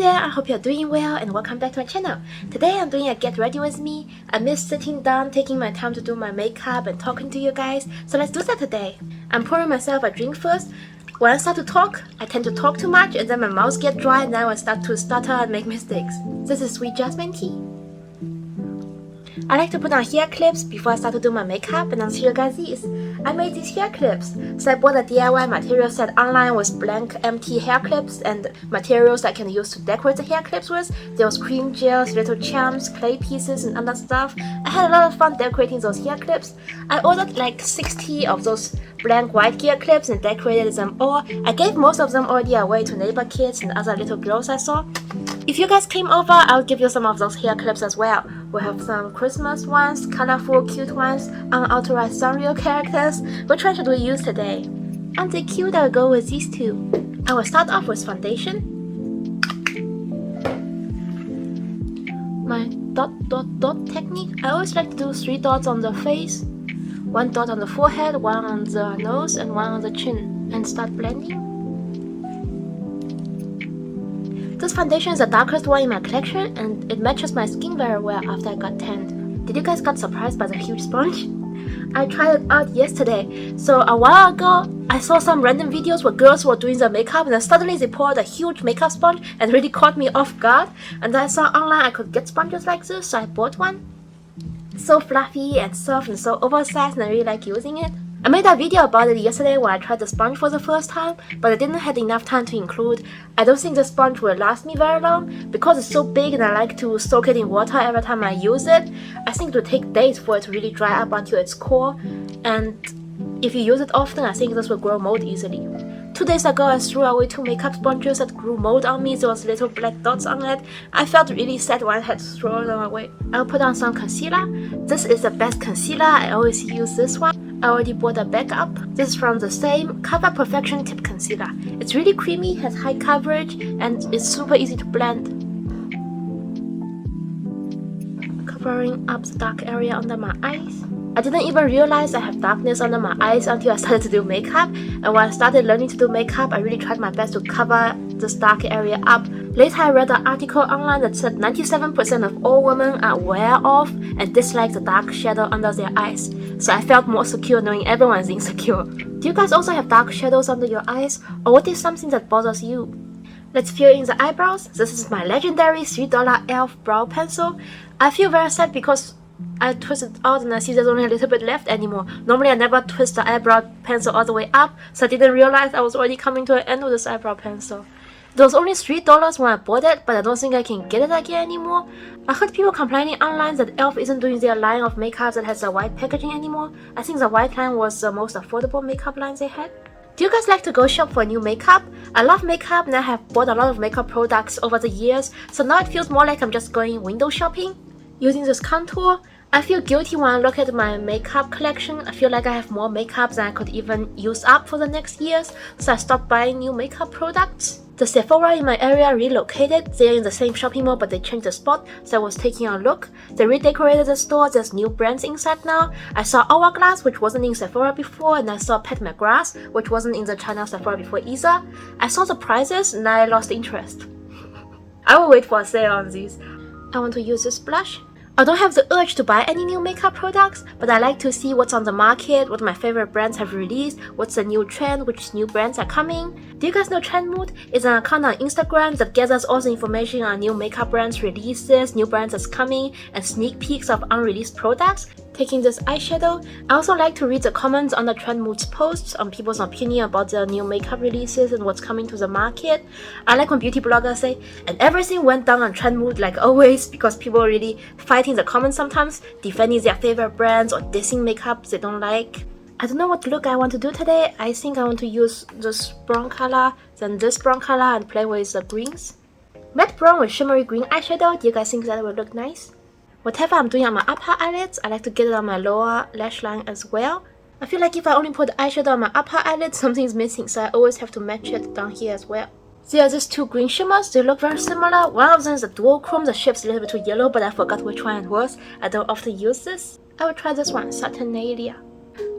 there, I hope you're doing well and welcome back to my channel. Today I'm doing a get ready with me. I miss sitting down, taking my time to do my makeup and talking to you guys, so let's do that today. I'm pouring myself a drink first. When I start to talk, I tend to talk too much and then my mouth gets dry and now I start to stutter and make mistakes. This is sweet jasmine tea. I like to put on hair clips before I start to do my makeup, and I'll show you guys these. I made these hair clips. So I bought a DIY material set online with blank empty hair clips and materials I can use to decorate the hair clips with. There was cream gels, little charms, clay pieces and other stuff. I had a lot of fun decorating those hair clips. I ordered like 60 of those blank white hair clips and decorated them all. I gave most of them already away to neighbor kids and other little girls I saw. If you guys came over, I'll give you some of those hair clips as well. We have some Christmas ones, colorful, cute ones, unauthorized Sanrio characters. Which one should we use today? Aren't they cute? I'll go with these two. I will start off with foundation. My dot technique. I always like to do 3 dots on the face, 1 dot on the forehead, 1 on the nose, and 1 on the chin, and start blending. This foundation is the darkest one in my collection and it matches my skin very well after I got tanned. Did you guys get surprised by the huge sponge? I tried it out yesterday. So a while ago, I saw some random videos where girls were doing their makeup and then suddenly they poured a huge makeup sponge and really caught me off guard. And then I saw online I could get sponges like this, so I bought one. It's so fluffy and soft and so oversized and I really like using it. I made a video about it yesterday when I tried the sponge for the first time, but I didn't have enough time to include. I don't think the sponge will last me very long because it's so big and I like to soak it in water every time I use it. I think it will take days for it to really dry up until its core, and if you use it often, I think this will grow mold easily. 2 days ago, I threw away 2 makeup sponges that grew mold on me. There was little black dots on it. I felt really sad when I had to throw them away. I'll put on some concealer. This is the best concealer. I always use this one. I already bought a backup. This is from the same Cover Perfection Tip Concealer. It's really creamy, has high coverage, and it's super easy to blend. Covering up the dark area under my eyes. I didn't even realize I have darkness under my eyes until I started to do makeup, and when I started learning to do makeup, I really tried my best to cover this dark area up. Later I read an article online that said 97% of all women are aware of and dislike the dark shadow under their eyes, so I felt more secure knowing everyone is insecure. Do you guys also have dark shadows under your eyes, or what is something that bothers you? Let's fill in the eyebrows. This is my legendary $3 E.L.F. brow pencil. I feel very sad because I twisted out and I see there's only a little bit left anymore. Normally I never twist the eyebrow pencil all the way up, so I didn't realize I was already coming to an end with this eyebrow pencil. It was only $3 when I bought it, but I don't think I can get it again anymore. I heard people complaining online that E.L.F. isn't doing their line of makeup that has a white packaging anymore. I think the white line was the most affordable makeup line they had. Do you guys like to go shop for new makeup? I love makeup and I have bought a lot of makeup products over the years, so now it feels more like I'm just going window shopping. Using this contour, I feel guilty when I look at my makeup collection. I feel like I have more makeup than I could even use up for the next years, so I stopped buying new makeup products. The Sephora in my area relocated. They're in the same shopping mall but they changed the spot, so I was taking a look. They redecorated the store, there's new brands inside now. I saw Hourglass, which wasn't in Sephora before, and I saw Pat McGrath, which wasn't in the China Sephora before either. I saw the prices and I lost interest. I will wait for a sale on these. I want to use this blush. I don't have the urge to buy any new makeup products, but I like to see what's on the market, what my favorite brands have released, what's the new trend, which new brands are coming. Do you guys know Trend Mood? It's an account on Instagram that gathers all the information on new makeup brands releases, new brands that's coming, and sneak peeks of unreleased products. Taking this eyeshadow, I also like to read the comments on the Trend Mood's posts on people's opinion about the new makeup releases and what's coming to the market. I like when beauty bloggers say, and everything went down on Trend Mood like always, because people are really fighting the comments sometimes, defending their favorite brands or dissing makeup they don't like. I don't know what look I want to do today. I think I want to use this brown color, then this brown color and play with the greens. Matte brown with shimmery green eyeshadow. Do you guys think that will look nice? Whatever I'm doing on my upper eyelids, I like to get it on my lower lash line as well. I feel like if I only put eyeshadow on my upper eyelid, something's missing, so I always have to match it down here as well. There are these 2 green shimmers. They look very similar. One of them is a dual chrome. The shape's a little bit too yellow, but I forgot which one it was. I don't often use this. I will try this one, Saturnalia.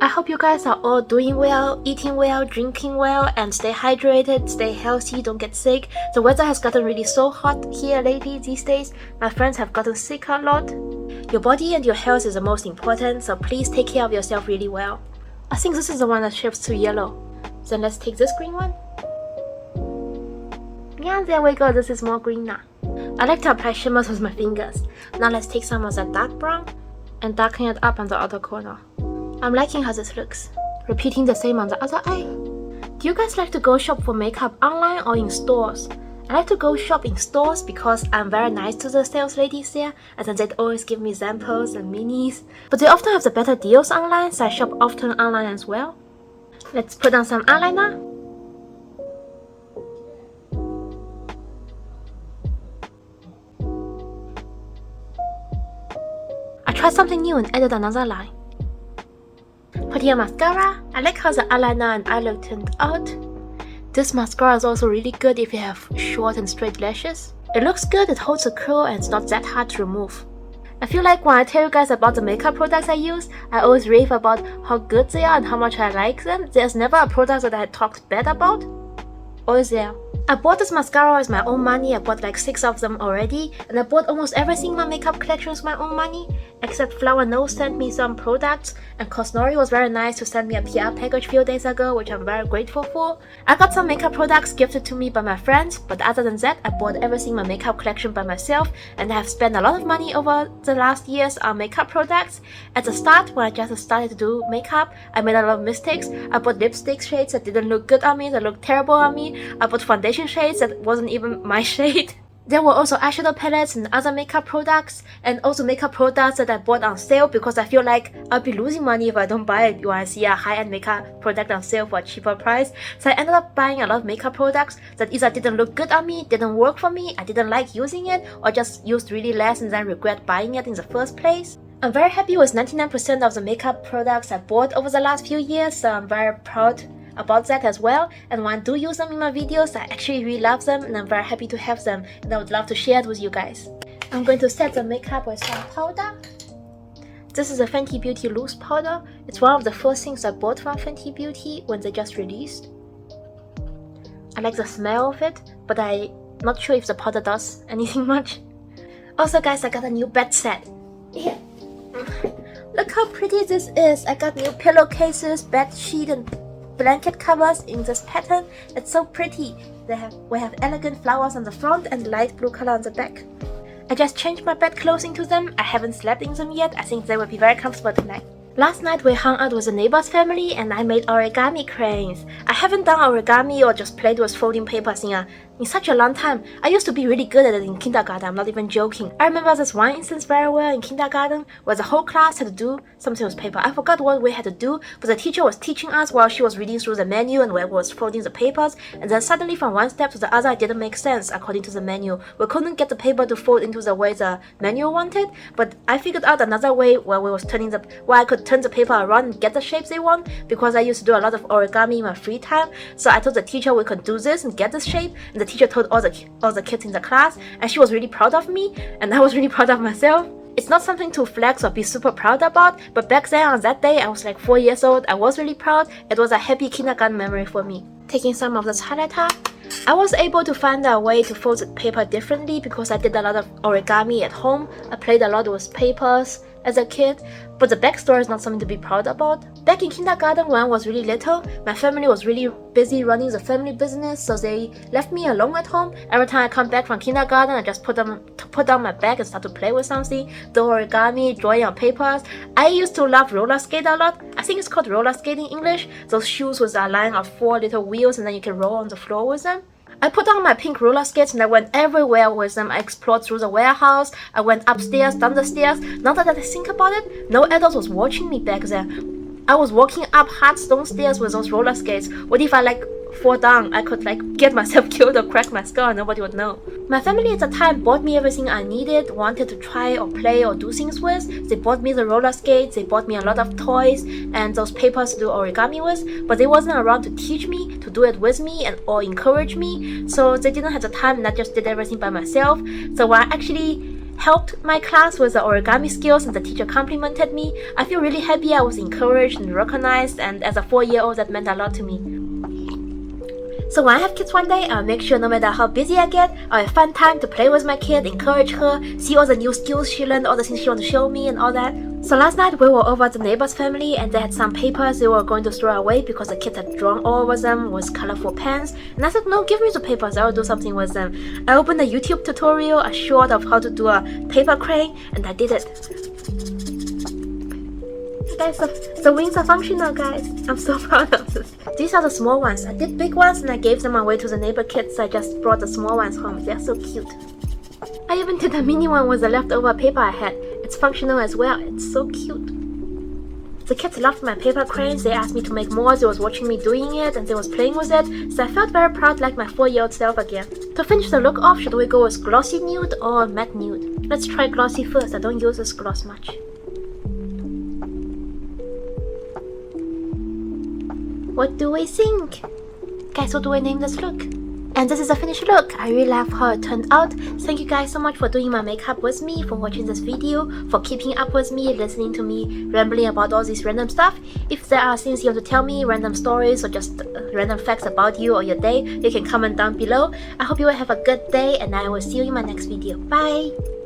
I hope you guys are all doing well, eating well, drinking well, and stay hydrated, stay healthy, don't get sick. The weather has gotten really so hot here lately these days. My friends have gotten sick a lot. Your body and your health is the most important, so please take care of yourself really well. I think this is the one that shifts to yellow. Then let's take this green one. Yeah, there we go, this is more green now. I like to apply shimmers with my fingers. Now let's take some of that dark brown and darken it up on the outer corner. I'm liking how this looks. Repeating the same on the other eye. Do you guys like to go shop for makeup online or in stores? I like to go shop in stores because I'm very nice to the sales ladies there, and then they always give me samples and minis. But they often have the better deals online, so I shop often online as well. Let's put on some eyeliner. I tried something new and added another line. For the mascara, I like how the eyeliner and eye look turned out. This mascara is also really good if you have short and straight lashes. It looks good, it holds a curl, and it's not that hard to remove. I feel like when I tell you guys about the makeup products I use, I always rave about how good they are and how much I like them. There's never a product that I talked bad about. Or is there? I bought this mascara with my own money. I bought like 6 of them already, and I bought almost everything in my makeup collection with my own money, except Flower No sent me some products, and Cosnori was very nice to send me a PR package a few days ago, which I'm very grateful for. I got some makeup products gifted to me by my friends, but other than that, I bought everything in my makeup collection by myself, and I have spent a lot of money over the last years on makeup products. At the start, when I just started to do makeup, I made a lot of mistakes. I bought lipstick shades that didn't look good on me, that looked terrible on me. I bought foundation shades that wasn't even my shade. There were also eyeshadow palettes and other makeup products, and also makeup products that I bought on sale because I feel like I'll be losing money if I don't buy it when I see a high-end makeup product on sale for a cheaper price. So I ended up buying a lot of makeup products that either didn't look good on me, didn't work for me, I didn't like using it, or just used really less and then regret buying it in the first place. I'm very happy with 99% of the makeup products I bought over the last few years, so I'm very proud about that as well. And when I do use them in my videos, I actually really love them, and I'm very happy to have them, and I would love to share it with you guys. I'm going to set the makeup with some powder. This is a Fenty Beauty loose powder. It's one of the first things I bought from Fenty Beauty when they just released. I like the smell of it, but I'm not sure if the powder does anything much. Also guys, I got a new bed set. Here. Look how pretty this is. I got new pillowcases, bed sheet, and blanket covers in this pattern. It's so pretty. We have elegant flowers on the front and light blue color on the back. I just changed my bed clothes into them. I haven't slept in them yet. I think they will be very comfortable tonight. Last night we hung out with a neighbor's family and I made origami cranes. I haven't done origami or just played with folding papers in such a long time. I used to be really good at it in kindergarten, I'm not even joking. I remember this one instance very well in kindergarten where the whole class had to do something with paper. I forgot what we had to do, but the teacher was teaching us while she was reading through the menu and we was folding the papers, and then suddenly from one step to the other it didn't make sense according to the menu. We couldn't get the paper to fold into the way the menu wanted, but I figured out another way where I could turn the paper around and get the shapes they want, because I used to do a lot of origami in my free time. So I told the teacher we could do this and get this shape, and the teacher told all the kids in the class, and she was really proud of me, and I was really proud of myself. It's not something to flex or be super proud about, but back then on that day I was like 4 years old. I was really proud. It was a happy kindergarten memory for me. Taking some of this highlighter, I was able to find a way to fold the paper differently because I did a lot of origami at home. I played a lot with papers as a kid, but the backstory is not something to be proud about. Back in kindergarten when I was really little, my family was really busy running the family business, so they left me alone at home. Every time I come back from kindergarten, I just put down my bag and start to play with something, do origami, drawing on papers. I used to love roller skate a lot. I think it's called roller skating in English. Those shoes with a line of 4 little wheels and then you can roll on the floor with them. I put on my pink roller skates and I went everywhere with them. I explored through the warehouse, I went upstairs, down the stairs. Now that I think about it, no adult was watching me back then. I was walking up hard stone stairs with those roller skates. What if I fall down? I could get myself killed or crack my skull and nobody would know. My family at the time bought me everything I needed, wanted to try or play or do things with. They bought me the roller skates, they bought me a lot of toys and those papers to do origami with, but they wasn't around to teach me, to do it with me or encourage me, so they didn't have the time and I just did everything by myself. So when I actually helped my class with the origami skills and the teacher complimented me. I feel really happy I was encouraged and recognized, and as a 4-year-old that meant a lot to me. So when I have kids one day, I'll make sure no matter how busy I get, I'll have fun time to play with my kid, encourage her, see all the new skills she learned, all the things she wants to show me and all that. So last night we were over at the neighbor's family and they had some papers they were going to throw away because the kids had drawn all over them with colorful pens. And I said, no, give me the papers, I will do something with them. I opened a YouTube tutorial, a short of how to do a paper crane, and I did it. Guys, the wings are functional, guys. I'm so proud of this. These are the small ones. I did big ones and I gave them away to the neighbor kids, so I just brought the small ones home. They're so cute. I even did a mini one with the leftover paper I had. It's functional as well. It's so cute. The kids loved my paper cranes. They asked me to make more. They was watching me doing it and they was playing with it. So I felt very proud, like my 4-year-old self again. To finish the look off, should we go with glossy nude or matte nude? Let's try glossy first. I don't use this gloss much. What do we think? Guys, what do I name this look? And this is the finished look. I really love how it turned out. Thank you guys so much for doing my makeup with me, for watching this video, for keeping up with me, listening to me rambling about all this random stuff. If there are things you want to tell me, random stories or just random facts about you or your day, you can comment down below. I hope you will have a good day and I will see you in my next video. Bye!